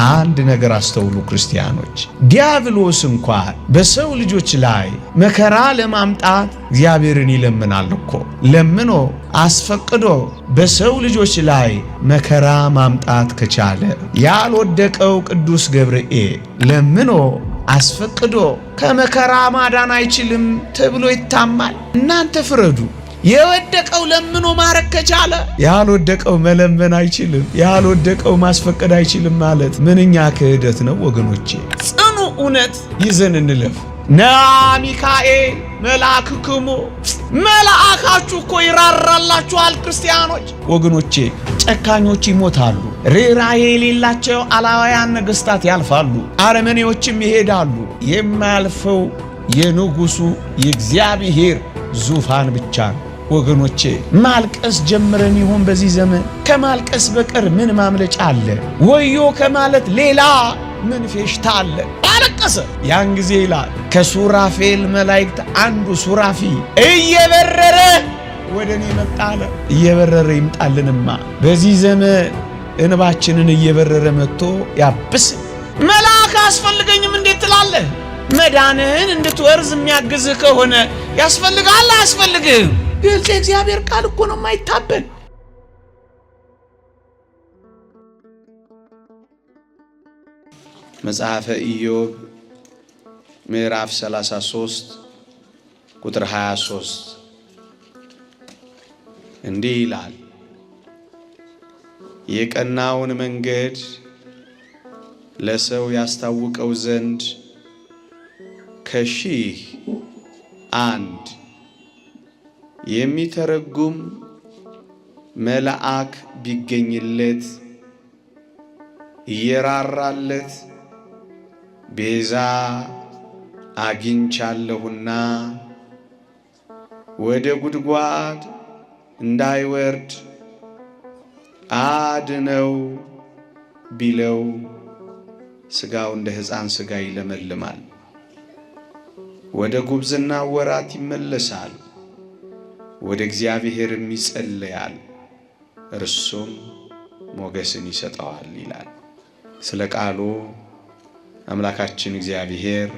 አንድ ነገር አስተውሉ ክርስቲያኖች፣ ዲያብሎስ እንኳን በሰው ልጆች ላይ መከራ ለማምጣት እግዚአብሔርን ይለምናል እኮ። ለምኖ አስፈቅዶ በሰው ልጆች ላይ መከራ ማምጣት ከቻለ ያልወደቀው ቅዱስ ገብርኤል ለምኖ አስፈቅዶ ከመከራ ማዳን አይችልም ተብሎ ይታማል? እናንተ ፍረዱ። የወደቀው ለምኖ ማረክ ከቻለ ያልወደቀው መለመን አይችልም፣ ያልወደቀው ማስፈቀድ አይችልም ማለት ምንኛ ክህደት ነው ወገኖቼ። ጽኑ እውነት ይዘን እንለፍ። ነአ ሚካኤል መልአክክሙ፣ መልአካችሁ እኮ ይራራላችኋል። ክርስቲያኖች ወገኖቼ፣ ጨካኞች ይሞታሉ፣ ርኅራኄ የሌላቸው አላውያን ነገሥታት ያልፋሉ፣ አረመኔዎችም ይሄዳሉ። የማያልፈው የንጉሡ የእግዚአብሔር ዙፋን ብቻ ነው። ወገኖቼ ማልቀስ ጀምረን ይሆን በዚህ ዘመን? ከማልቀስ በቀር ምን ማምለጫ አለ? ወዮ ከማለት ሌላ ምን ፌሽታ አለ? አለቀሰ። ያን ጊዜ ይላል ከሱራፌል መላእክት አንዱ ሱራፊ እየበረረ ወደ እኔ መጣ አለ። እየበረረ ይምጣልንማ። በዚህ ዘመን እንባችንን እየበረረ መጥቶ ያብስ። መልአክ አያስፈልገኝም እንዴት ትላለህ? መዳንህን እንድትወርዝ የሚያግዝህ ከሆነ ያስፈልጋል አያስፈልግህም? ግልጽ የእግዚአብሔር ቃል እኮ ነው የማይታበል። መጽሐፈ ኢዮብ ምዕራፍ 33 ቁጥር 23 እንዲህ ይላል፣ የቀናውን መንገድ ለሰው ያስታውቀው ዘንድ ከሺህ አንድ የሚተረጉም መልአክ ቢገኝለት እየራራለት ቤዛ አግኝቻለሁና ወደ ጉድጓድ እንዳይወርድ አድነው ቢለው ሥጋው እንደ ሕፃን ሥጋ ይለመልማል፣ ወደ ጉብዝና ወራት ይመለሳል፣ ወደ እግዚአብሔርም ይጸልያል፣ እርሱም ሞገስን ይሰጠዋል ይላል። ስለ ቃሉ አምላካችን እግዚአብሔር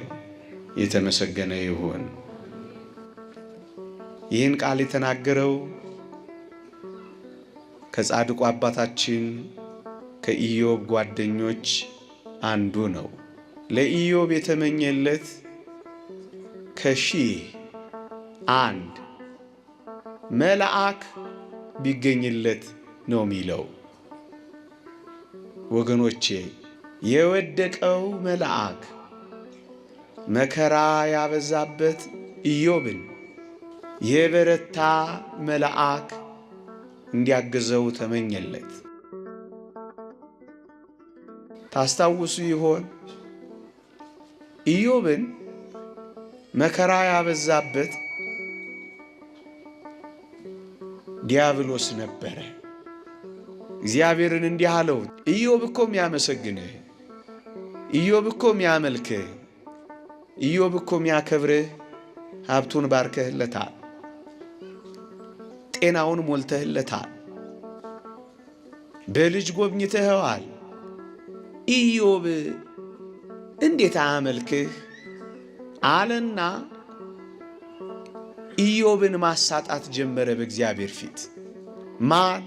የተመሰገነ ይሁን። ይህን ቃል የተናገረው ከጻድቁ አባታችን ከኢዮብ ጓደኞች አንዱ ነው። ለኢዮብ የተመኘለት ከሺህ አንድ መልአክ ቢገኝለት ነው የሚለው። ወገኖቼ የወደቀው መልአክ መከራ ያበዛበት ኢዮብን የበረታ መልአክ እንዲያግዘው ተመኘለት። ታስታውሱ ይሆን? ኢዮብን መከራ ያበዛበት ዲያብሎስ ነበረ። እግዚአብሔርን እንዲህ አለው፣ ኢዮብ እኮ የሚያመሰግንህ፣ ኢዮብ እኮ የሚያመልክህ፣ ኢዮብ እኮ የሚያከብርህ ሀብቱን ባርከህለታል፣ ጤናውን ሞልተህለታል፣ በልጅ ጎብኝተኸዋል። ኢዮብ እንዴት አያመልክህ አለና ኢዮብን ማሳጣት ጀመረ በእግዚአብሔር ፊት። ማን?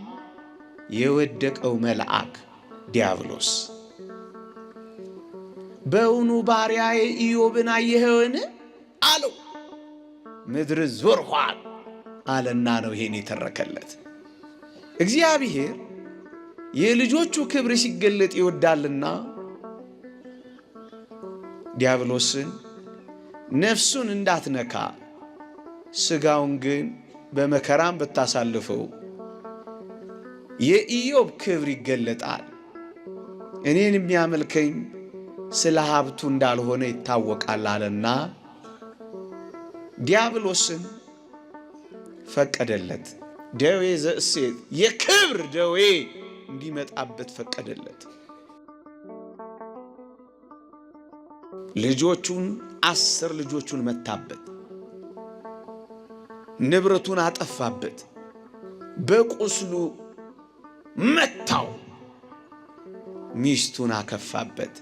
የወደቀው መልአክ ዲያብሎስ። በእውኑ ባሪያዬ ኢዮብን አየኸውን አለው። ምድር ዞርኋል አለና ነው ይሄን የተረከለት። እግዚአብሔር የልጆቹ ክብር ሲገለጥ ይወዳልና ዲያብሎስን ነፍሱን እንዳትነካ ሥጋውን ግን በመከራም ብታሳልፈው የኢዮብ ክብር ይገለጣል። እኔን የሚያመልከኝ ስለ ሀብቱ እንዳልሆነ ይታወቃል አለና ዲያብሎስን ፈቀደለት። ደዌ ዘእሴት የክብር ደዌ እንዲመጣበት ፈቀደለት። ልጆቹን 10 ልጆቹን መታበት፣ ንብረቱን አጠፋበት፣ በቁስሉ መታው። ሚስቱን አከፋበት።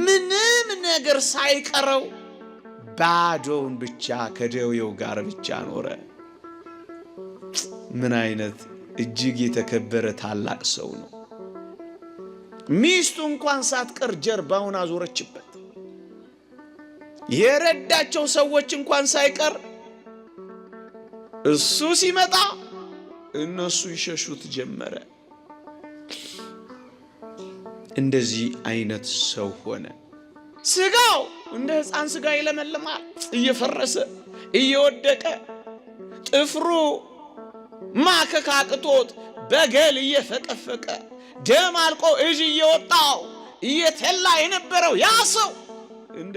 ምንም ነገር ሳይቀረው ባዶውን ብቻ ከደዌው ጋር ብቻ ኖረ። ምን አይነት እጅግ የተከበረ ታላቅ ሰው ነው! ሚስቱ እንኳን ሳትቀር ጀርባውን አዞረችበት። የረዳቸው ሰዎች እንኳን ሳይቀር እሱ ሲመጣ እነሱ ይሸሹት ጀመረ። እንደዚህ አይነት ሰው ሆነ። ስጋው እንደ ሕፃን ስጋ ይለመልማል፣ እየፈረሰ እየወደቀ ጥፍሩ ማከክ አቅቶት በገል እየፈቀፈቀ ደም አልቆ እጅ እየወጣው እየተላ የነበረው ያ ሰው እንደ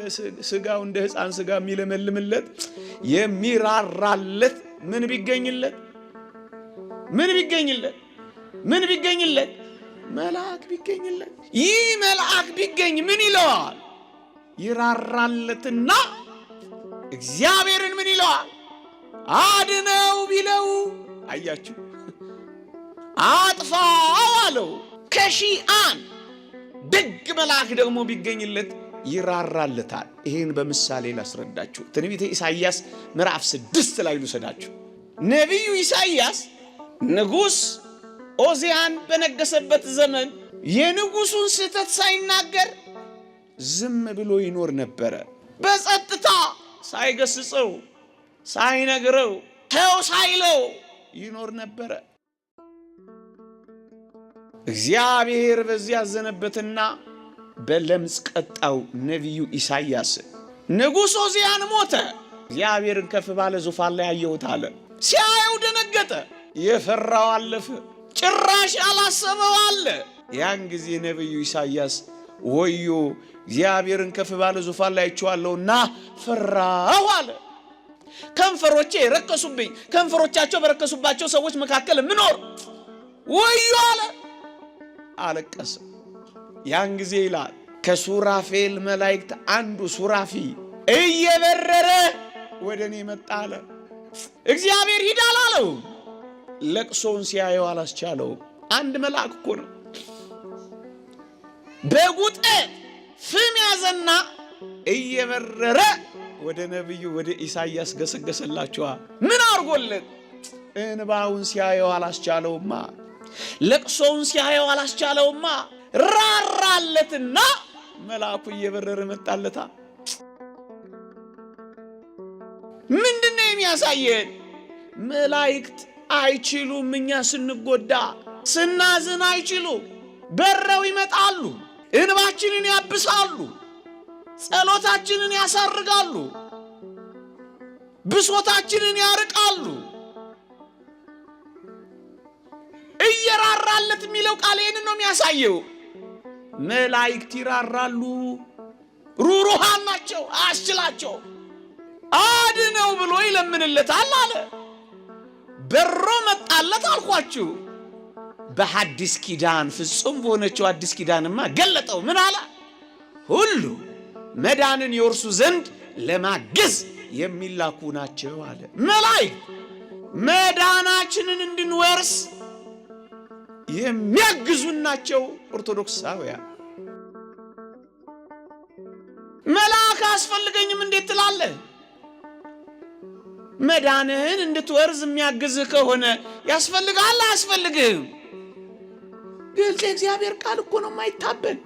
ስጋው እንደ ሕፃን ስጋ የሚለመልምለት የሚራራለት ምን ቢገኝለት መልአክ ቢገኝለት። ይህ መልአክ ቢገኝ ምን ይለዋል? ይራራለትና እግዚአብሔርን ምን ይለዋል? አድነው ቢለው፣ አያችሁ፣ አጥፋው አለው። ከሺህ አንድ ደግ መልአክ ደግሞ ቢገኝለት ይራራለታል። ይሄን በምሳሌ ላስረዳችሁ። ትንቢተ ኢሳይያስ ምዕራፍ 6 ላይ ልውሰዳችሁ። ነቢዩ ኢሳይያስ ንጉሥ ኦዚያን በነገሰበት ዘመን የንጉሡን ስህተት ሳይናገር ዝም ብሎ ይኖር ነበረ። በጸጥታ ሳይገስጸው ሳይነግረው ተው ሳይለው ይኖር ነበረ። እግዚአብሔር በዚያ ያዘነበትና በለምጽ ቀጣው ነቢዩ ኢሳይያስ። ንጉሥ ኦዚያን ሞተ። እግዚአብሔርን ከፍ ባለ ዙፋን ላይ አየሁት አለ። ሲያየው ደነገጠ። የፈራው አለፈ። ጭራሽ ያላሰበው አለ። ያን ጊዜ ነቢዩ ኢሳይያስ ወዮ እግዚአብሔርን ከፍ ባለ ዙፋን ላይ አይቼዋለሁና ፈራሁ አለ። ከንፈሮቼ ረከሱብኝ፣ ከንፈሮቻቸው በረከሱባቸው ሰዎች መካከል ምኖር ወዮ አለ። አለቀሰ። ያን ጊዜ ይላል ከሱራፌል መላእክት አንዱ ሱራፊ እየበረረ ወደ እኔ መጣ አለ። እግዚአብሔር ሂድ አላለው። ለቅሶውን ሲያየው አላስቻለው። አንድ መልአክ እኮ ነው። በጉጠት ፍም ያዘና እየበረረ ወደ ነቢዩ ወደ ኢሳይያስ ገሰገሰላቸዋል። ምን አርጎለት? እንባውን ሲያየው አላስቻለውማ። ለቅሶውን ሲያየው አላስቻለውማ። ራራለትና መልአኩ እየበረረ መጣለታ። ምንድነው የሚያሳየን? መላእክት አይችሉም። እኛ ስንጎዳ ስናዝን አይችሉ። በረው ይመጣሉ። እንባችንን ያብሳሉ። ጸሎታችንን ያሳርጋሉ። ብሶታችንን ያርቃሉ። እየራራለት የሚለው ቃል ይህንን ነው የሚያሳየው። መላእክት ይራራሉ። ሩሩሃን ናቸው። አያስችላቸው። አድነው ብሎ ይለምንለታል አለ። በሮ መጣለት አልኳችሁ። በሐዲስ ኪዳን ፍጹም በሆነችው አዲስ ኪዳንማ ገለጠው። ምን አለ? ሁሉ መዳንን ይወርሱ ዘንድ ለማገዝ የሚላኩ ናቸው አለ። መላእክት መዳናችንን እንድንወርስ የሚያግዙን ናቸው። ኦርቶዶክሳውያን መልአክ አያስፈልገኝም እንዴት ትላለህ? መዳንህን እንድትወርስ የሚያግዝህ ከሆነ ያስፈልጋል አያስፈልግህም? ግልጽ የእግዚአብሔር ቃል እኮ ነው የማይታበል።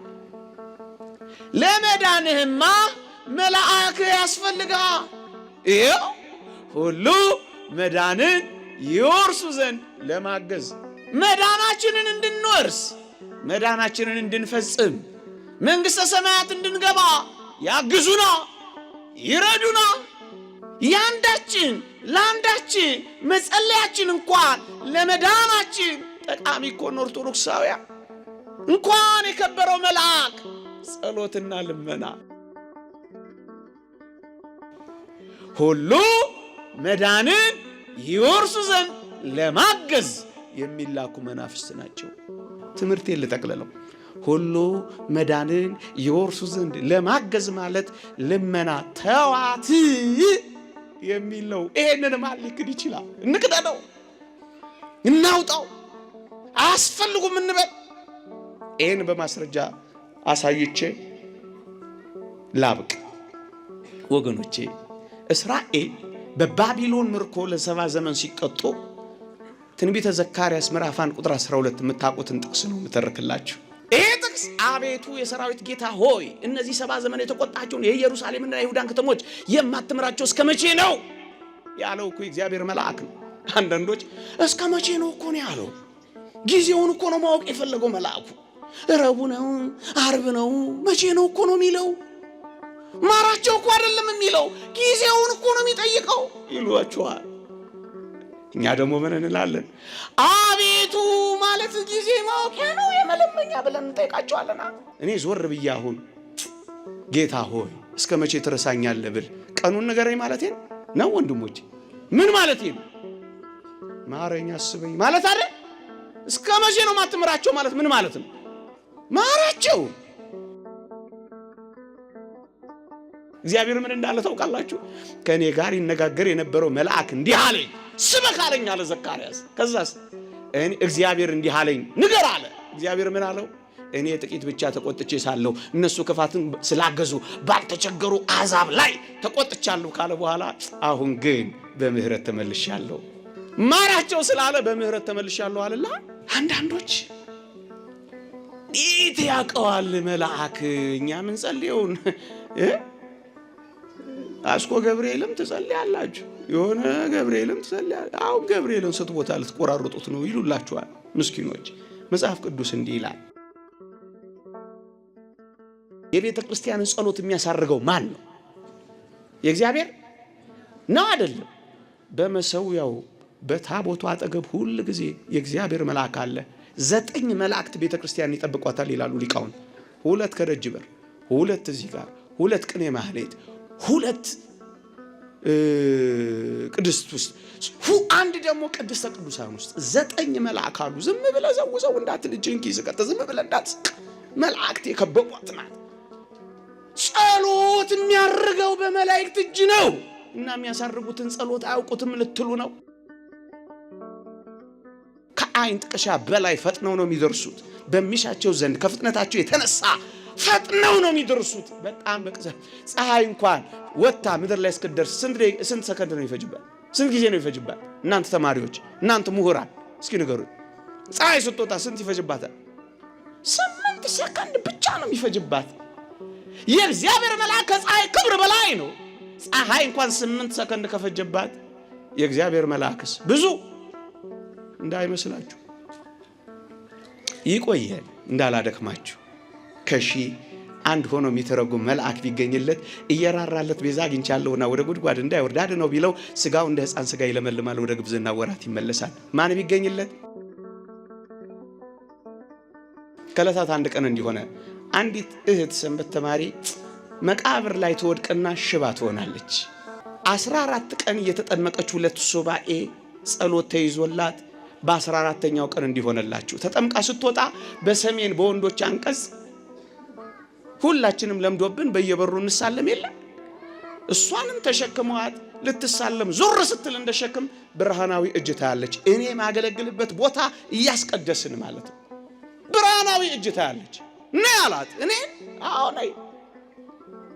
ለመዳንህማ መልአክ ያስፈልጋል። ይኸው ሁሉ መዳንን ይወርሱ ዘንድ ለማገዝ መዳናችንን እንድንወርስ መዳናችንን እንድንፈጽም መንግሥተ ሰማያት እንድንገባ ያግዙና ይረዱና ያንዳችን ለአንዳችን መጸለያችን እንኳን ለመዳናችን ጠቃሚ እኮ ነው። ኦርቶዶክሳውያን እንኳን የከበረው መልአክ ጸሎትና ልመና ሁሉ መዳንን ይወርሱ ዘንድ ለማገዝ የሚላኩ መናፍስት ናቸው። ትምህርቴን ልጠቅልለው። ሁሉ መዳንን ይወርሱ ዘንድ ለማገዝ ማለት ልመና ተዋት የሚል ነው። ይሄንን ማን ሊክድ ይችላል? እንቅደደው፣ እናውጣው፣ አያስፈልጉም እንበል። ይህን በማስረጃ አሳይቼ ላብቅ። ወገኖቼ እስራኤል በባቢሎን ምርኮ ለ70 ዘመን ሲቀጡ ትንቢተ ዘካርያስ ምዕራፍ 1 ቁጥር 12 የምታውቁትን ጥቅስ ነው የምተርክላችሁ። ይህ ጥቅስ አቤቱ የሰራዊት ጌታ ሆይ እነዚህ 70 ዘመን የተቆጣቸውን የኢየሩሳሌምና የይሁዳን ከተሞች የማትምራቸው እስከ መቼ ነው ያለው እኮ እግዚአብሔር መልአክ ነው። አንዳንዶች እስከ መቼ ነው እኮ ነው ያለው። ጊዜውን እኮ ነው ማወቅ የፈለገው መልአኩ። ረቡዕ ነው ዓርብ ነው መቼ ነው እኮ ነው የሚለው። ማራቸው እኮ አይደለም የሚለው ጊዜውን እኮ ነው የሚጠይቀው ይሏቸዋል። እኛ ደግሞ ምን እንላለን? አቤቱ ማለት ጊዜ ማወቂያ ነው የመለመኛ ብለን እንጠይቃቸዋለና። እኔ ዞር ብዬ አሁን ጌታ ሆይ እስከ መቼ ትረሳኛለህ ብል ቀኑን ንገረኝ ማለቴ ነው ወንድሞቼ። ምን ማለቴ ነው? ማረኝ አስበኝ ማለት አይደል? እስከ መቼ ነው ማትምራቸው ማለት ምን ማለት ነው? ማራቸው። እግዚአብሔር ምን እንዳለ ታውቃላችሁ? ከኔ ጋር ይነጋገር የነበረው መልአክ እንዲህ አለኝ ስበክ አለኝ አለ ዘካርያስ። ከዛስ እኔ እግዚአብሔር እንዲህ አለኝ ንገር አለ። እግዚአብሔር ምን አለው? እኔ ጥቂት ብቻ ተቆጥቼ ሳለሁ እነሱ ክፋትን ስላገዙ ባልተቸገሩ አሕዛብ ላይ ተቆጥቻለሁ ካለ በኋላ አሁን ግን በምህረት ተመልሻለሁ። ማራቸው ስላለ በምህረት ተመልሻለሁ አለላ። አንዳንዶች ይት ያቀዋል መልአክ እኛ ምን ጸልየውን አስኮ ገብርኤልም ትጸልያላችሁ የሆነ ገብርኤልም ትጸልያላችሁ። አሁን ገብርኤልን ስትቦታ ልትቆራርጡት ነው ይሉላችኋል ምስኪኖች። መጽሐፍ ቅዱስ እንዲህ ይላል። የቤተ ክርስቲያንን ጸሎት የሚያሳርገው ማን ነው? የእግዚአብሔር ነው አይደለም? በመሰዊያው በታቦቱ አጠገብ ሁሉ ጊዜ የእግዚአብሔር መልአክ አለ። 9 መላእክት ቤተ ክርስቲያን ይጠብቋታል ይላሉ ሊቃውንት። 2 ከደጅ በር፣ 2 እዚህ ጋር፣ 2 ቅኔ ማህሌት፣ 2 ቅድስት ውስጥ፣ 1 ደግሞ ቅድስተ ቅዱሳን ውስጥ 9 መላእክት አሉ። ዝም ብለህ ዘውዘው እንዳትል እጅህን ኪስህ ከተህ ዝም ብለህ እንዳትስቅ። መላእክት የከበቧት ናት። ጸሎት የሚያርገው በመላእክት እጅ ነው እና የሚያሳርጉትን ጸሎት አያውቁትም ልትሉ ነው? ከዓይን ጥቅሻ በላይ ፈጥነው ነው የሚደርሱት። በሚሻቸው ዘንድ ከፍጥነታቸው የተነሳ ፈጥነው ነው የሚደርሱት። በጣም በቅጽበት ፀሐይ እንኳን ወጣ ምድር ላይ እስክትደርስ ስንት ሰከንድ ነው ይፈጅባል? ስንት ጊዜ ነው ይፈጅባል? እናንተ ተማሪዎች፣ እናንተ ምሁራን እስኪ ንገሩኝ። ፀሐይ ስትወጣ ስንት ይፈጅባታል? 8 ሰከንድ ብቻ ነው የሚፈጅባት። የእግዚአብሔር መልአክ ከፀሐይ ክብር በላይ ነው። ፀሐይ እንኳን 8 ሰከንድ ከፈጀባት የእግዚአብሔር መልአክስ ብዙ እንዳይመስላችሁ። ይቆየን እንዳላደክማችሁ። ከሺህ አንድ ሆኖ የሚተረጉም መልአክ ቢገኝለት እየራራለት ቤዛ አግኝቻለሁና ወደ ጉድጓድ እንዳይወርድ አድነው ቢለው ስጋው እንደ ሕፃን ስጋ ይለመልማል፣ ወደ ግብዝና ወራት ይመለሳል። ማን ቢገኝለት? ከዕለታት አንድ ቀን እንዲሆነ አንዲት እህት ሰንበት ተማሪ መቃብር ላይ ትወድቅና ሽባ ትሆናለች። 14 ቀን እየተጠመቀች 2 ሱባኤ ጸሎት ተይዞላት በ14ኛው ቀን እንዲሆነላችሁ ተጠምቃ ስትወጣ በሰሜን በወንዶች አንቀጽ ሁላችንም ለምዶብን በየበሩ እንሳለም የለ። እሷንም ተሸክመዋት ልትሳለም ዞር ስትል እንደሸክም ብርሃናዊ እጅ ታያለች። እኔ ማገለግልበት ቦታ እያስቀደስን ማለት ነው። ብርሃናዊ እጅ ታያለች። ነይ አላት። እኔ አዎ ነይ።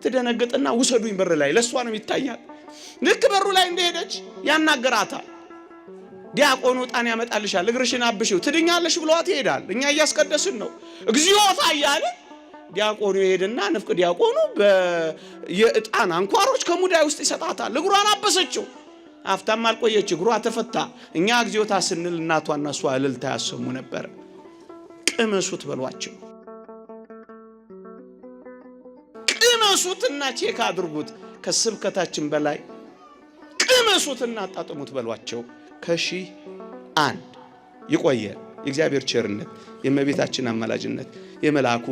ትደነግጥና ውሰዱኝ በር ላይ ለሷ ነው ይታያል። ልክ በሩ ላይ እንደሄደች ያናገራታል። ዲያቆኑ ዕጣን ያመጣልሻል እግርሽን አብሽው ትድኛለሽ ብሏት ይሄዳል። እኛ እያስቀደስን ነው እግዚኦታ እያለ ዲያቆኑ ይሄድና ንፍቅ ዲያቆኑ የዕጣን አንኳሮች ከሙዳይ ውስጥ ይሰጣታል። እግሯን አበሰችው። አፍታም አልቆየች እግሯ ተፈታ። እኛ እግዚኦታ ስንል እናቷና እሷ እልልታ ያሰሙ ነበር። ቅመሱት በሏቸው። ቅመሱትና ቼክ አድርጉት። ከስብከታችን በላይ ቅመሱትና አጣጥሙት በሏቸው። ከሺህ አንድ ይቆየን። የእግዚአብሔር ቸርነት፣ የእመቤታችን አማላጅነት፣ የመልአኩ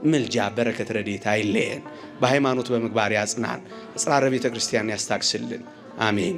ምልጃ በረከት ረድኤት አይለየን። በሃይማኖት በምግባር ያጽናን። አጽራረ ቤተ ክርስቲያን ያስታክስልን። አሜን።